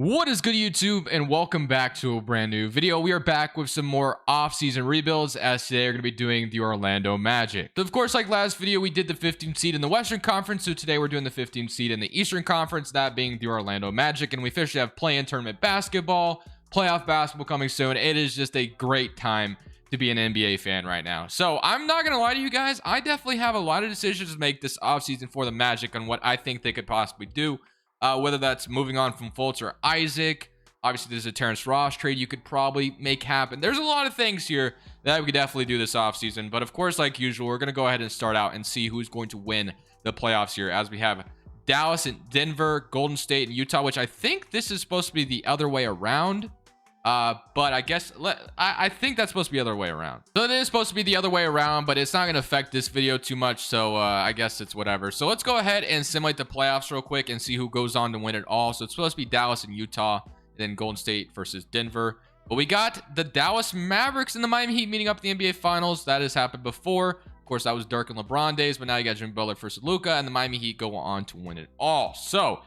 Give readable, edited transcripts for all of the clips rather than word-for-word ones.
What is good, YouTube, and welcome back to a brand new video. We are back with some more off-season rebuilds, as today we're going to be doing the Orlando Magic. So of course, like last video, we did the 15th seed in the Western Conference, so today we're doing the 15th seed in the Eastern Conference, that being the Orlando Magic, and we officially have play-in tournament basketball, playoff basketball coming soon. It is just a great time to be an NBA fan right now. So I'm not going to lie to you guys, I definitely have a lot of decisions to make this offseason for the Magic on what I think they could possibly do. Whether that's moving on from Fultz or Isaac. Obviously, there's a Terrence Ross trade you could probably make happen. There's a lot of things here that we could definitely do this offseason. But of course, like usual, we're going to go ahead and start out and see who's going to win the playoffs here, as we have Dallas and Denver, Golden State, and Utah, which I think this is supposed to be the other way around. But I guess I think that's supposed to be the other way around. So it is supposed to be the other way around, but it's not going to affect this video too much. So I guess it's whatever. So let's go ahead and simulate the playoffs real quick and see who goes on to win it all. So it's supposed to be Dallas and Utah, and then Golden State versus Denver. But we got the Dallas Mavericks and the Miami Heat meeting up in the NBA Finals. That has happened before. Of course, that was Dirk and LeBron days, but now you got Jimmy Butler versus Luka, and the Miami Heat go on to win it all. So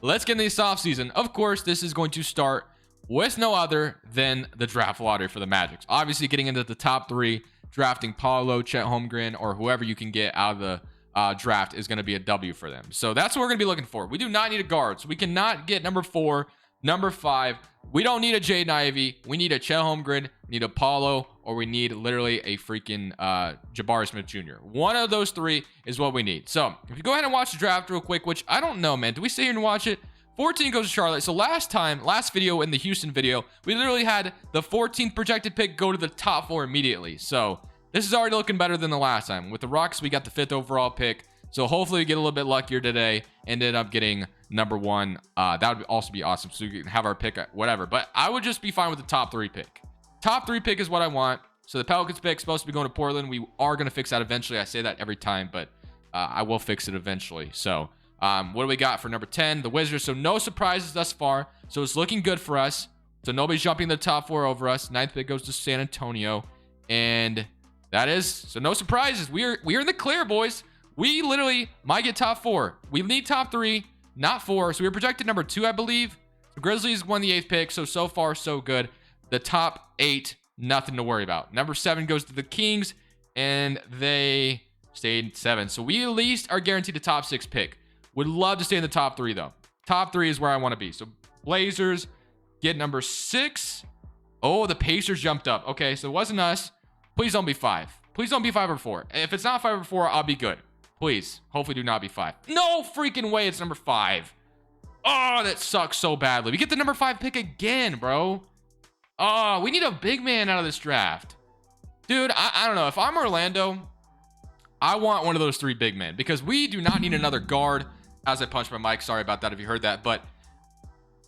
let's get into this offseason. Of course, this is going to start with no other than the draft lottery for the Magic. Obviously, getting into the top three, drafting Paolo, Chet Holmgren, or whoever you can get out of the draft is going to be a W for them. So that's what we're going to be looking for. We do not need a guard. So we cannot get number 4, number 5. We don't need a Jaden Ivey. We need a Chet Holmgren, we need a Paolo, or we need literally a freaking Jabari Smith Jr. One of those three is what we need. So if you go ahead and watch the draft real quick, which I don't know, man. Do we sit here and watch it? 14 goes to Charlotte. So last video in the Houston video, we literally had the 14th projected pick go to the top 4 immediately. So this is already looking better than the last time. With the Rockets, we got the 5th overall pick. So hopefully we get a little bit luckier today and ended up getting number 1. That would also be awesome. So we can have our pick at whatever. But I would just be fine with the top 3 pick. Top 3 pick is what I want. So the Pelicans pick is supposed to be going to Portland. We are going to fix that eventually. I say that every time, but I will fix it eventually. So what do we got for number 10? The Wizards. So no surprises thus far. So it's looking good for us. So nobody's jumping the top 4 over us. 9th pick goes to San Antonio. And that is, so no surprises. We are in the clear, boys. We literally might get top 4. We need top 3, not 4. So we were projected number 2, I believe. The Grizzlies won the 8th pick. So far, so good. The top 8, nothing to worry about. Number 7 goes to the Kings. And they stayed 7. So we at least are guaranteed the top 6 pick. Would love to stay in the top 3, though. Top 3 is where I want to be. So Blazers get number 6. Oh, the Pacers jumped up. Okay, so it wasn't us. Please don't be 5. Please don't be 5 or 4. If it's not 5 or 4, I'll be good. Please. Hopefully do not be 5. No freaking way it's number 5. Oh, that sucks so badly. We get the number 5 pick again, bro. Oh, we need a big man out of this draft. Dude, I don't know. If I'm Orlando, I want one of those 3 big men, because we do not need another guard. As I punched my mic, sorry about that if you heard that. But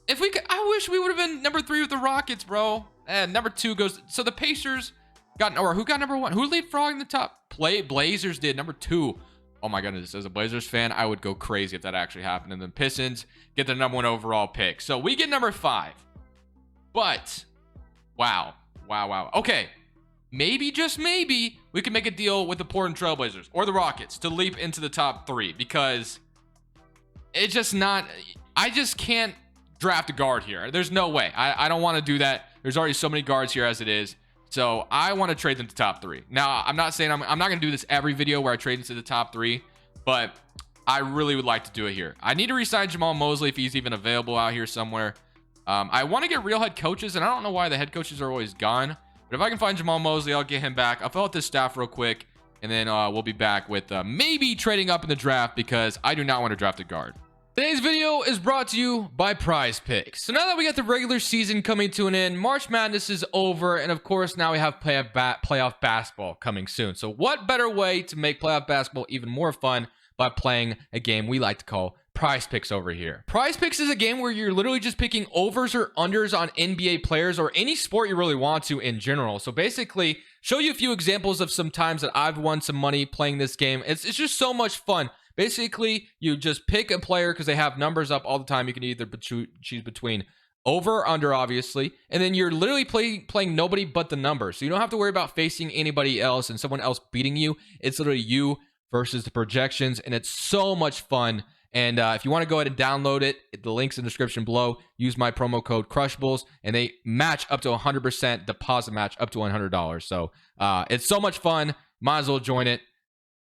if we could, I wish we would have been number 3 with the Rockets, bro. And number 2 goes, so the Pacers got, or who got number 1? Who leapfrogged in the top? Blazers did. Number 2. Oh my goodness, as a Blazers fan, I would go crazy if that actually happened. And then Pistons get the number 1 overall pick. So we get number 5. But wow. Okay. Maybe, just maybe, we can make a deal with the Portland Trailblazers or the Rockets to leap into the top 3, because it's just not, I just can't draft a guard here. There's no way. I don't want to do that. There's already so many guards here as it is. So I want to trade them to top 3. Now, I'm not saying I'm not going to do this every video where I trade into the top 3, but I really would like to do it here. I need to re-sign Jamal Mosley if he's even available out here somewhere. I want to get real head coaches, and I don't know why the head coaches are always gone. But if I can find Jamal Mosley, I'll get him back. I'll fill out this staff real quick, and then we'll be back with maybe trading up in the draft, because I do not want to draft a guard. Today's video is brought to you by Prize Picks. So now that we got the regular season coming to an end, March Madness is over, and of course now we have playoff basketball coming soon. So what better way to make playoff basketball even more fun by playing a game we like to call Prize Picks over here. Prize Picks is a game where you're literally just picking overs or unders on NBA players or any sport you really want to in general. So basically, show you a few examples of some times that I've won some money playing this game. It's just so much fun. Basically, you just pick a player because they have numbers up all the time. You can either choose between over or under, obviously, and then you're literally playing nobody but the number. So you don't have to worry about facing anybody else and someone else beating you. It's literally you versus the projections, and it's so much fun. And if you want to go ahead and download it, the link's in the description below. Use my promo code Crushables, and they match up to 100%, deposit match up to $100. So it's so much fun. Might as well join it.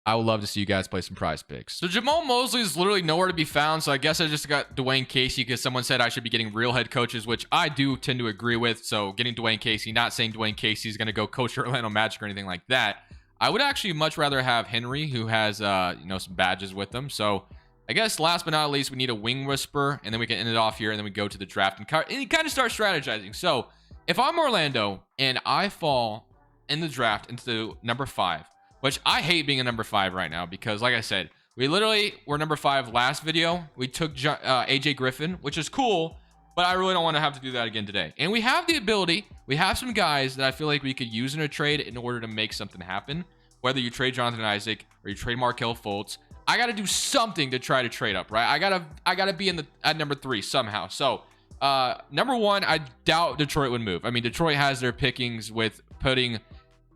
I would love to see you guys play some prize picks. So Jamal Mosley is literally nowhere to be found. So I guess I just got Dwayne Casey because someone said I should be getting real head coaches, which I do tend to agree with. So getting Dwayne Casey, not saying Dwayne Casey is going to go coach Orlando Magic or anything like that. I would actually much rather have Henry, who has some badges with him. So I guess last but not least, we need a wing whisperer, and then we can end it off here, and then we go to the draft and kind of start strategizing. So if I'm Orlando and I fall in the draft into number 5, which I hate being a number 5 right now because, like I said, we literally were number 5 last video. We took AJ Griffin, which is cool, but I really don't want to have to do that again today. And we have the ability. We have some guys that I feel like we could use in a trade in order to make something happen. Whether you trade Jonathan Isaac or you trade Markelle Fultz, I got to do something to try to trade up, right? I gotta be at number 3 somehow. So number 1, I doubt Detroit would move. I mean, Detroit has their pickings with putting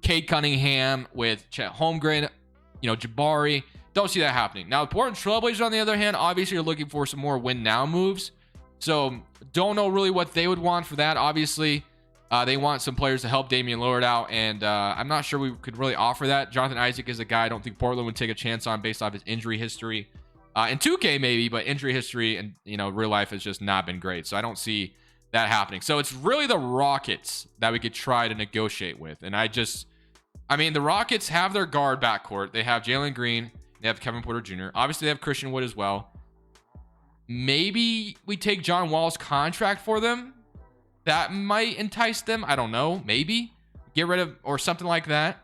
Cade Cunningham with Chet Holmgren, Jabari. Don't see that happening. Now, Portland Trailblazers, on the other hand, obviously are looking for some more win now moves. So don't know really what they would want for that. Obviously, they want some players to help Damian Lillard out, and I'm not sure we could really offer that. Jonathan Isaac is a guy I don't think Portland would take a chance on based off his injury history. In 2K maybe, but injury history and real life has just not been great. So I don't see that happening. So it's really the Rockets that we could try to negotiate with. And the Rockets have their guard backcourt. They have Jalen Green. They have Kevin Porter Jr. Obviously, they have Christian Wood as well. Maybe we take John Wall's contract for them. That might entice them. I don't know. Maybe get rid of or something like that.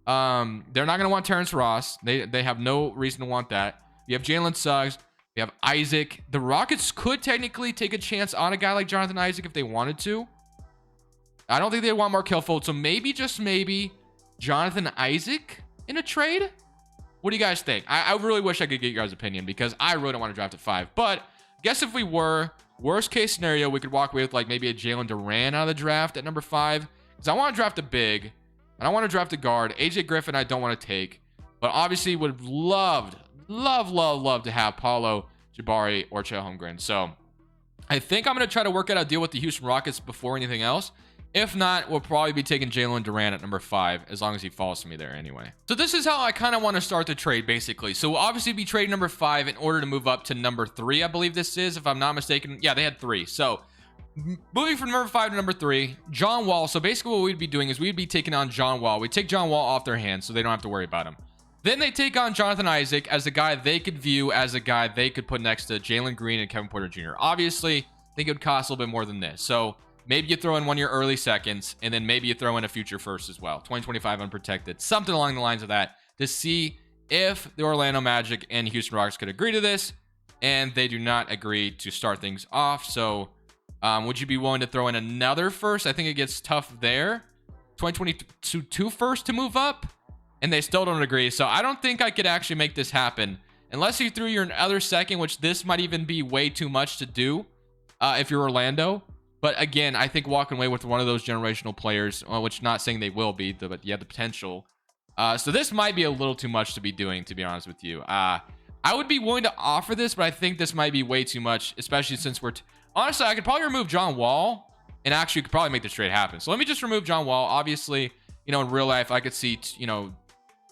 They're not going to want Terrence Ross. They have no reason to want that. You have Jalen Suggs. We have Isaac. The Rockets could technically take a chance on a guy like Jonathan Isaac if they wanted to. I don't think they want Markelle Fultz. So maybe, just maybe, Jonathan Isaac in a trade. What do you guys think? I really wish I could get your guys' opinion because I really don't want to draft at 5. But I guess if we were, worst case scenario, we could walk away with like maybe a Jalen Duran out of the draft at number 5. Because I want to draft a big. And I want to draft a guard. AJ Griffin I don't want to take. But obviously would have loved to have Paulo, Jabari, or Chet Holmgren. So I think I'm going to try to work out a deal with the Houston Rockets before anything else. If not, we'll probably be taking Jalen Duran at number 5, as long as he falls to me there anyway. So this is how I kind of want to start the trade, basically. So we'll obviously be trading number 5 in order to move up to number 3, I believe this is, if I'm not mistaken. Yeah, they had 3. So moving from number 5 to number 3, John Wall. So basically what we'd be doing is we'd be taking on John Wall. We take John Wall off their hands so they don't have to worry about him. Then they take on Jonathan Isaac as a guy they could view as a guy they could put next to Jalen Green and Kevin Porter Jr. Obviously, I think it would cost a little bit more than this. So maybe you throw in one of your early seconds, and then maybe you throw in a future first as well. 2025 unprotected. Something along the lines of that to see if the Orlando Magic and Houston Rockets could agree to this, and they do not agree to start things off. So would you be willing to throw in another first? I think it gets tough there. 2022 first to move up, and they still don't agree. So I don't think I could actually make this happen unless you threw your other second, which this might even be way too much to do if you're Orlando. But again, I think walking away with one of those generational players, which not saying they will be, but you have the potential. So this might be a little too much to be doing, to be honest with you. I would be willing to offer this, but I think this might be way too much, especially since honestly, I could probably remove John Wall and actually could probably make this trade happen. So let me just remove John Wall. Obviously, in real life, I could see,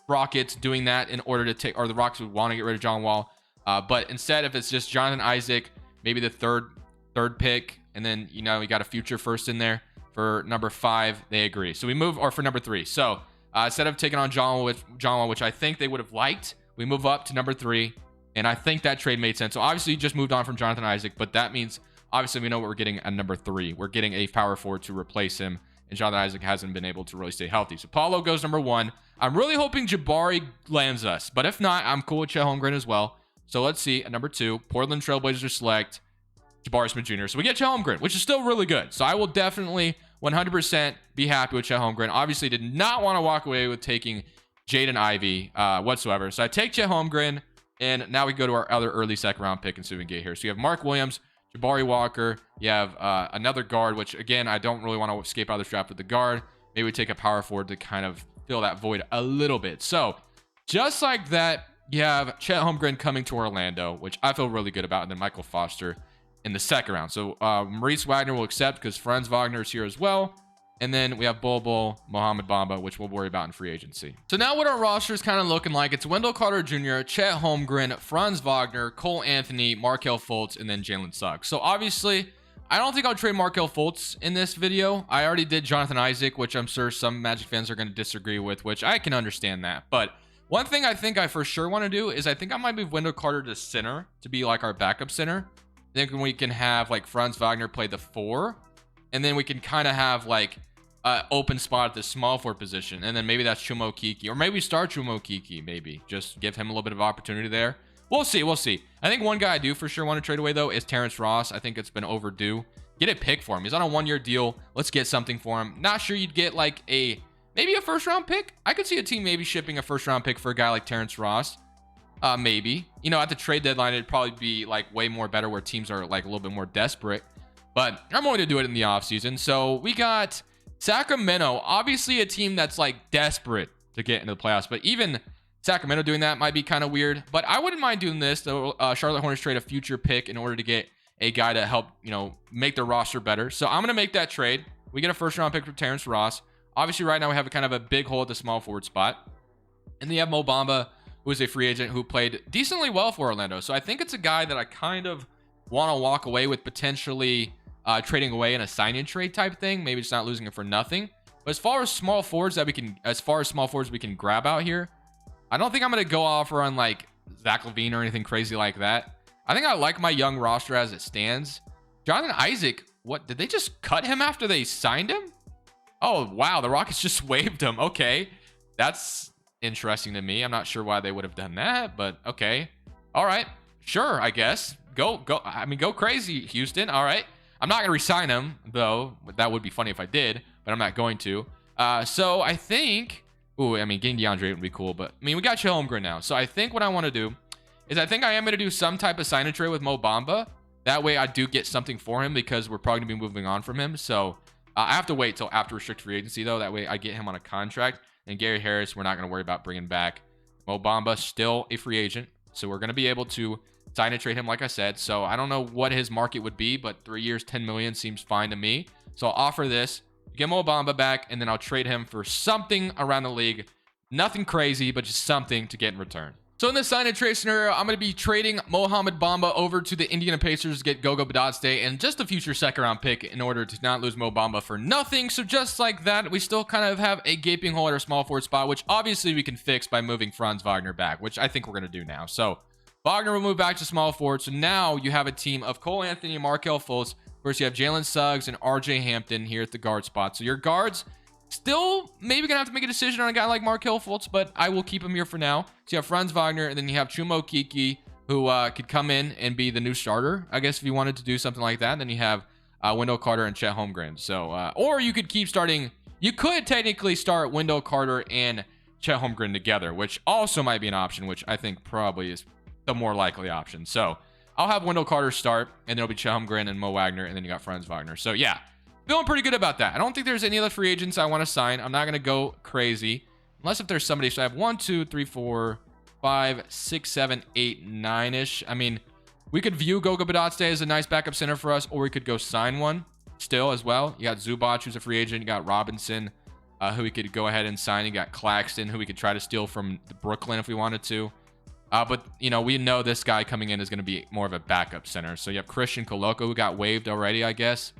Rockets doing that in order to take, or the Rockets would want to get rid of John Wall. But instead, if it's just Jonathan Isaac, maybe the third pick, and then, you got a future first in there for number 5, they agree. So we move, or for number 3. So instead of taking on John Wall, which I think they would have liked, we move up to number 3. And I think that trade made sense. So obviously you just moved on from Jonathan Isaac, but that means obviously we know what we're getting at number 3. We're getting a power forward to replace him. And Jonathan Isaac hasn't been able to really stay healthy. So Paulo goes number 1. I'm really hoping Jabari lands us. But if not, I'm cool with Chet Holmgren as well. So let's see. At number 2, Portland Trailblazers select Jabari Smith Jr. So we get Chet Holmgren, which is still really good. So I will definitely 100% be happy with Chet Holmgren. Obviously did not want to walk away with taking Jaden Ivey whatsoever. So I take Chet Holmgren, and now we go to our other early second round pick and see what we can get here. So you have Mark Williams, Jabari Walker. You have another guard, which again, I don't really want to escape out of this draft with the guard. Maybe we take a power forward to kind of fill that void a little bit. So just like that, you have Chet Holmgren coming to Orlando, which I feel really good about, and then Michael Foster in the second round. So Maurice Wagner will accept because Franz Wagner is here as well. And then we have Bol Mohamed Bamba, which we'll worry about in free agency. So now what our roster is kind of looking like, it's Wendell Carter Jr., Chet Holmgren, Franz Wagner, Cole Anthony, Markelle Fultz, and then Jalen Suggs. So obviously, I don't think I'll trade Markelle Fultz in this video. I already did Jonathan Isaac, which I'm sure some Magic fans are going to disagree with, which I can understand that. But one thing I think I for sure want to do is I think I might move Wendell Carter to center to be like our backup center. I think we can have like Franz Wagner play the 4, and then we can kind of have like open spot at the small forward position, and then maybe that's Chuma Okeke, or maybe start Chuma Okeke, maybe just give him a little bit of opportunity there. We'll see. I think one guy I do for sure want to trade away though is Terrence Ross. I think it's been overdue. Get a pick for him. He's on a 1-year deal. Let's get something for him. Not sure you'd get like maybe a first round pick. I could see a team maybe shipping a first round pick for a guy like Terrence Ross. Maybe, you know, at the trade deadline, it'd probably be like way more better where teams are like a little bit more desperate, but I'm going to do it in the offseason. So we got Sacramento, obviously a team that's like desperate to get into the playoffs, but even Sacramento doing that might be kind of weird, but I wouldn't mind doing this. The Charlotte Hornets trade a future pick in order to get a guy to help, you know, make their roster better. So I'm going to make that trade. We get a first round pick for Terrence Ross. Obviously right now we have a kind of a big hole at the small forward spot, and then you have Mo Bamba, who is a free agent who played decently well for Orlando. So I think it's a guy that I kind of want to walk away with, potentially trading away in a sign-in trade type thing. Maybe just not losing it for nothing. But as far as small forwards we can grab out here, I don't think I'm going to go offer on like Zach LaVine or anything crazy like that. I think I like my young roster as it stands. Jonathan Isaac, what, did they just cut him after they signed him? Oh, wow, the Rockets just waived him. Okay, that's interesting to me. I'm not sure why they would have done that, but okay. All right, sure, I guess. Go. I mean, go crazy, Houston. All right. I'm not going to re-sign him, though. That would be funny if I did, but I'm not going to. So I think... Ooh, I mean, getting DeAndre would be cool, but... I mean, we got Chet Holmgren now. So I think what I want to do is I think I am going to do some type of sign and trade with Mo Bamba. That way I do get something for him because we're probably going to be moving on from him. So I have to wait till after restricted free agency, though. That way I get him on a contract. And Gary Harris, we're not going to worry about bringing back. Mo Bamba, still a free agent. So we're going to be able to sign and trade him, like I said. So I don't know what his market would be, but 3 years, 10 million seems fine to me. So I'll offer this, get Mo Bamba back, and then I'll trade him for something around the league. Nothing crazy, but just something to get in return. So in this sign and trade scenario, I'm going to be trading Mohamed Bamba over to the Indiana Pacers to get Goga Bitadze and just a future second round pick in order to not lose Mo Bamba for nothing. So just like that, we still kind of have a gaping hole at our small forward spot, which obviously we can fix by moving Franz Wagner back, which I think we're going to do now. So Wagner will move back to small forward. So now you have a team of Cole Anthony and Markelle Fultz. First, you have Jalen Suggs and RJ Hampton here at the guard spot. So your guards still maybe gonna have to make a decision on a guy like Markelle Fultz, but I will keep him here for now. So you have Franz Wagner, and then you have Chuma Okeke, who could come in and be the new starter, I guess, if you wanted to do something like that. And then you have Wendell Carter and Chet Holmgren. So, or you could keep starting. You could technically start Wendell Carter and Chet Holmgren together, which also might be an option, which I think probably is the more likely option. So I'll have Wendell Carter start, and there'll be Chet Holmgren and Mo Wagner, and then you got Franz Wagner. So yeah, feeling pretty good about that. I don't think there's any other free agents I want to sign. I'm not going to go crazy unless if there's somebody. So I have 1, 2, 3, 4, 5, 6, 7, 8, 9-ish. I mean, we could view Goga Bitadze as a nice backup center for us, or we could go sign one still as well. You got Zubac, who's a free agent. You got Robinson, who we could go ahead and sign. You got Claxton, who we could try to steal from Brooklyn if we wanted to. But, you know, we know this guy coming in is going to be more of a backup center. So you have Christian Koloko, who got waived already, I guess.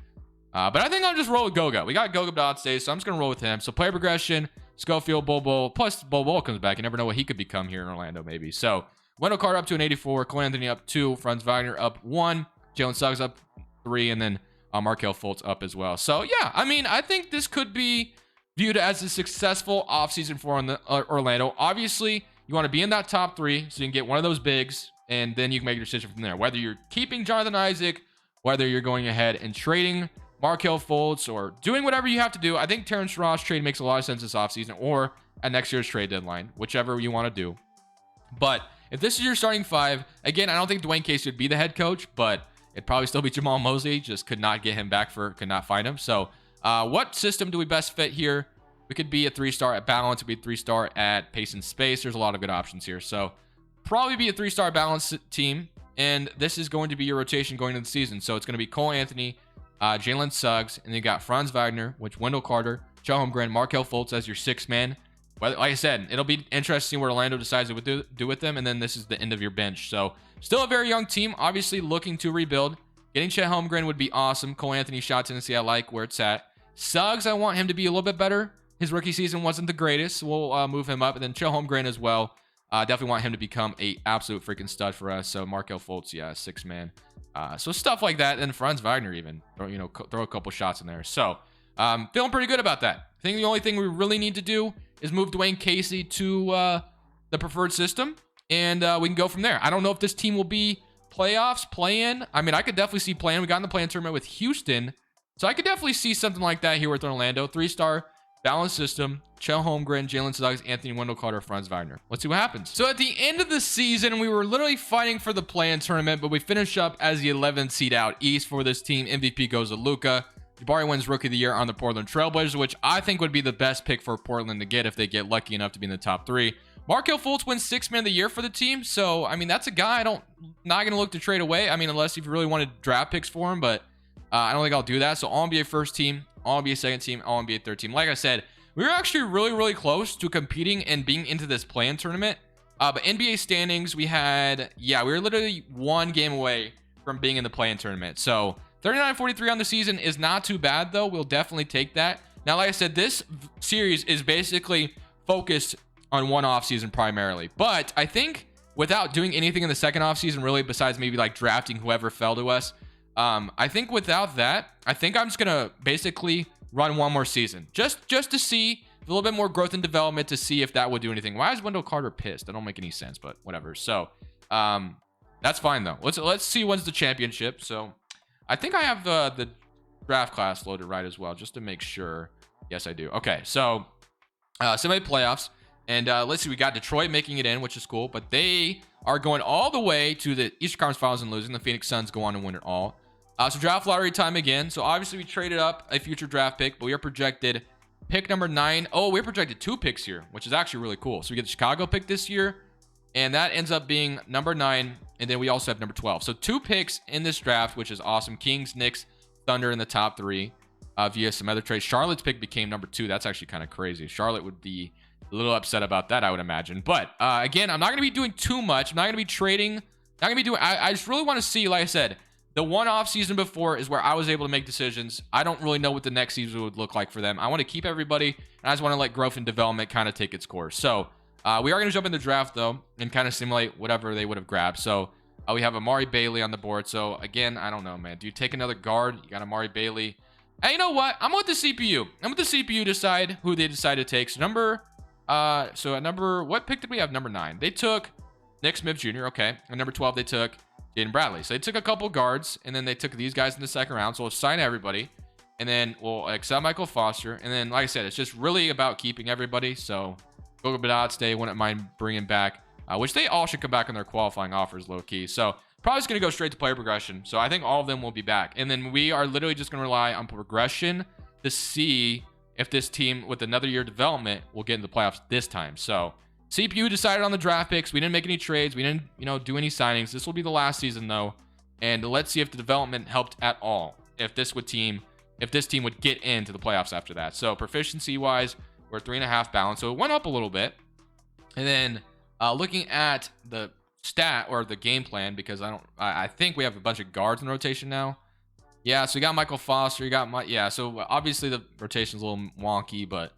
But I think I'll just roll with Goga. We got Goga Bitadze, so I'm just going to roll with him. So player progression, Schofield, Bol, plus Bol comes back. You never know what he could become here in Orlando, maybe. So Wendell Carter up to an 84, Cole Anthony up 2, Franz Wagner up 1, Jalen Suggs up 3, and then Markelle Fultz up as well. So, yeah, I mean, I think this could be viewed as a successful offseason for Orlando. Obviously, you want to be in that top 3 so you can get one of those bigs, and then you can make your decision from there. Whether you're keeping Jonathan Isaac, whether you're going ahead and trading Markelle Fultz, or doing whatever you have to do. I think Terrence Ross trade makes a lot of sense this offseason, or at next year's trade deadline, whichever you want to do. But if this is your starting 5, again, I don't think Dwayne Casey would be the head coach, but it'd probably still be Jamal Mosley. Just could not get him back could not find him. So what system do we best fit here? We could be a 3-star at balance. We could be a 3-star at pace and space. There's a lot of good options here. So probably be a 3-star balanced team, and this is going to be your rotation going into the season. So it's going to be Cole Anthony, Jalen Suggs, and then you got Franz Wagner, which Wendell Carter, Chet Holmgren, Markelle Fultz as your 6th man. But like I said, it'll be interesting what Orlando decides to do with them, and then this is the end of your bench. So still a very young team, obviously looking to rebuild. Getting Chet Holmgren would be awesome. Cole Anthony shot Tennessee, I like where it's at. Suggs, I want him to be a little bit better. His rookie season wasn't the greatest. We'll move him up. And then Chet Holmgren as well. Definitely want him to become a absolute freaking stud for us. So Markelle Fultz, yeah, 6th man. So stuff like that. And Franz Wagner even, throw a couple shots in there. So feeling pretty good about that. I think the only thing we really need to do is move Dwayne Casey to the preferred system, and we can go from there. I don't know if this team will be playoffs, play-in. I mean, I could definitely see play-in. We got in the play-in tournament with Houston, so I could definitely see something like that here with Orlando. 3-star balanced system, Chet Holmgren, Jalen Suggs, Anthony Wendell Carter, Franz Wagner. Let's see what happens. So at the end of the season, we were literally fighting for the play-in tournament, but we finished up as the 11th seed out east for this team. MVP goes to Luka. Jabari wins Rookie of the Year on the Portland Trailblazers, which I think would be the best pick for Portland to get if they get lucky enough to be in the top 3. Markelle Fultz wins 6th man of the year for the team. So, I mean, that's a guy not going to look to trade away. I mean, unless if you really wanted draft picks for him, but I don't think I'll do that. So, All-NBA first team, All-NBA second team, All-NBA third team. Like I said, we were actually really, really close to competing and being into this play-in tournament. But NBA standings, we were literally 1 game away from being in the play-in tournament. So, 39-43 on the season is not too bad, though. We'll definitely take that. Now, like I said, this series is basically focused on one offseason primarily. But I think without doing anything in the second offseason, really, besides maybe like drafting whoever fell to us, I think without that, I think I'm just going to basically run one more season. Just to see a little bit more growth and development to see if that would do anything. Why is Wendell Carter pissed? That don't make any sense, but whatever. So, that's fine, though. Let's see when's the championship. So, I think I have the draft class loaded right as well, just to make sure. Yes, I do. Okay, so semi playoffs, and let's see. We got Detroit making it in, which is cool, but they are going all the way to the Eastern Conference Finals and losing. The Phoenix Suns go on and win it all. So draft lottery time again. So obviously we traded up a future draft pick, but we are projected pick number 9. Oh, we're projected 2 picks here, which is actually really cool. So we get the Chicago pick this year, and that ends up being number 9. And then we also have number 12. So 2 picks in this draft, which is awesome. Kings, Knicks, Thunder in the top 3 via some other trades. Charlotte's pick became number 2. That's actually kind of crazy. Charlotte would be a little upset about that, I would imagine. But again, I'm not going to be doing too much. I'm not going to be trading. Not going to be doing. I just really want to see, like I said, the one off season before is where I was able to make decisions. I don't really know what the next season would look like for them. I want to keep everybody, and I just want to let growth and development kind of take its course. So we are going to jump in the draft, though, and kind of simulate whatever they would have grabbed. So we have Amari Bailey on the board. So, again, I don't know, man. Do you take another guard? You got Amari Bailey. And you know what? I'm with the CPU. I'm with the CPU decide who they decide to take. So, what pick did we have? Number 9. They took Nick Smith Jr., okay. And number 12, they took Jaden Bradley. So, they took a couple guards, and then they took these guys in the second round. So, we'll sign everybody. And then we'll accept Michael Foster. And then, like I said, it's just really about keeping everybody. So, Goga Badats, they wouldn't mind bringing back, which they all should come back on their qualifying offers, low-key. So, probably just going to go straight to player progression. So, I think all of them will be back. And then we are literally just going to rely on progression to see if this team with another year of development will get into the playoffs this time. So, CPU decided on the draft picks. We didn't make any trades. We didn't, do any signings. This will be the last season, though. And let's see if the development helped at all. If this team would get into the playoffs after that. So, proficiency-wise, we're 3.5 balance. So, it went up a little bit. And then looking at the stat or the game plan, because I think we have a bunch of guards in rotation now. Yeah, so you got Michael Foster, so obviously the rotation's a little wonky, but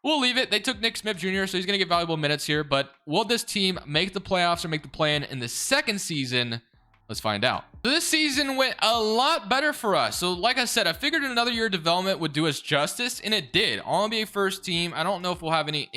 we'll leave it. They took Nick Smith Jr., so he's going to get valuable minutes here, but will this team make the playoffs or make the play-in in the second season? Let's find out. So this season went a lot better for us. So like I said, I figured another year of development would do us justice, and it did. All-NBA first team. I don't know if we'll have any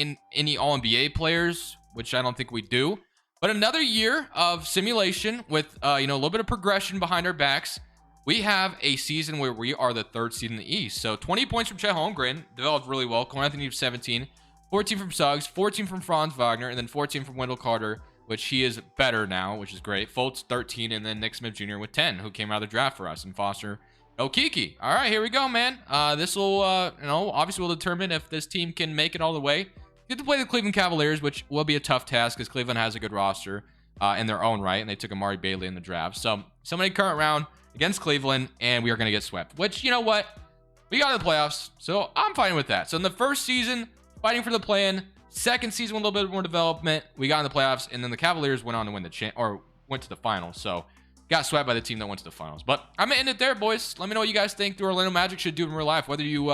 All-NBA players, which I don't think we do. But another year of simulation with, a little bit of progression behind our backs. We have a season where we are the 3rd seed in the East. So 20 points from Chet Holmgren, developed really well. Cole Anthony 17, 14 from Suggs, 14 from Franz Wagner, and then 14 from Wendell Carter, which he is better now, which is great. Fultz 13, and then Nick Smith Jr. with 10, who came out of the draft for us, and Foster Okiki. All right, here we go, man. This will, obviously will determine if this team can make it all the way. Get to play the Cleveland Cavaliers, which will be a tough task because Cleveland has a good roster. in their own right, and they took Amari Bailey in the draft. So somebody current round against Cleveland, and we are going to get swept, which, you know what? We got to the playoffs, so I'm fine with that. So in the first season, fighting for the play-in. Second season, with a little bit more development, we got in the playoffs, and then the Cavaliers went on to win went to the finals. So got swept by the team that went to the finals. But I'm gonna end it there, boys. Let me know what you guys think the Orlando Magic should do in real life. Whether you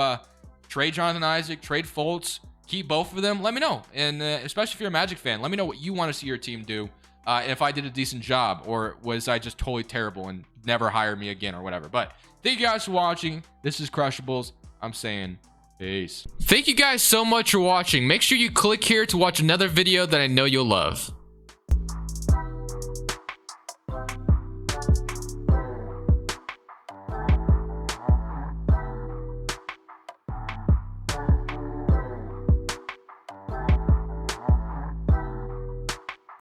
trade Jonathan Isaac, trade Fultz, keep both of them, let me know. And especially if you're a Magic fan, let me know what you want to see your team do. If I did a decent job, or was I just totally terrible and never hire me again, or whatever. But thank you guys for watching. This is Crushables. I'm saying peace. Thank you guys so much for watching. Make sure you click here to watch another video that I know you'll love.